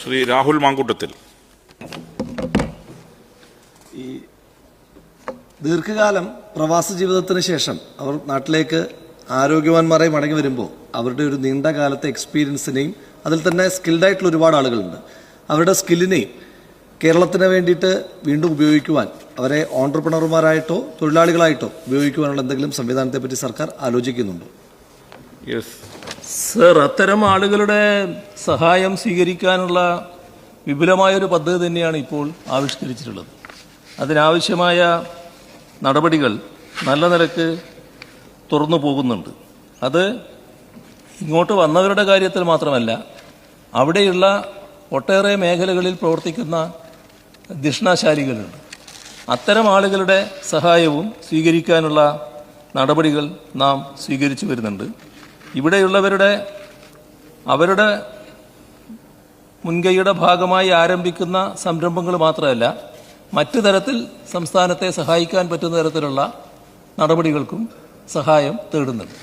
ശ്രീ രാഹുൽ മാങ്കൂട്ടത്തിൽ. ഈ ദീർഘകാലം പ്രവാസ ജീവിതത്തിന് ശേഷം അവർ നാട്ടിലേക്ക് ആരോഗ്യവാന്മാരായി മടങ്ങി വരുമ്പോൾ അവരുടെ ഒരു നീണ്ട കാലത്തെ എക്സ്പീരിയൻസിനെയും അതിൽ തന്നെ സ്കിൽഡായിട്ടുള്ള ഒരുപാട് ആളുകളുണ്ട്. അവരുടെ സ്കില്ലിനെയും കേരളത്തിന് വേണ്ടിയിട്ട് വീണ്ടും ഉപയോഗിക്കുവാൻ, അവരെ ഓൺട്രപ്രണർമാരായിട്ടോ തൊഴിലാളികളായിട്ടോ ഉപയോഗിക്കുവാനുള്ള എന്തെങ്കിലും സംവിധാനത്തെപ്പറ്റി സർക്കാർ ആലോചിക്കുന്നുണ്ടോ? സർ, അത്തരം ആളുകളുടെ സഹായം സ്വീകരിക്കാനുള്ള വിപുലമായൊരു പദ്ധതി തന്നെയാണ് ഇപ്പോൾ ആവിഷ്കരിച്ചിട്ടുള്ളത്. അതിനാവശ്യമായ നടപടികൾ നല്ല നിലക്ക് തുറന്നു പോകുന്നുണ്ട്. അത് ഇങ്ങോട്ട് വന്നവരുടെ കാര്യത്തിൽ മാത്രമല്ല, അവിടെയുള്ള ഒട്ടേറെ മേഖലകളിൽ പ്രവർത്തിക്കുന്ന ദിഷ്ണാശാലികളുണ്ട്. അത്തരം ആളുകളുടെ സഹായവും സ്വീകരിക്കാനുള്ള നടപടികൾ നാം സ്വീകരിച്ചു വരുന്നുണ്ട്. ഇവിടെയുള്ളവരുടെ അവരുടെ മുൻകൈയുടെ ഭാഗമായി ആരംഭിക്കുന്ന സംരംഭങ്ങൾ മാത്രമല്ല, മറ്റു തരത്തിൽ സംസ്ഥാനത്തെ സഹായിക്കാൻ പറ്റുന്ന തരത്തിലുള്ള നടപടികൾക്കും സഹായം തേടുന്നുണ്ട്.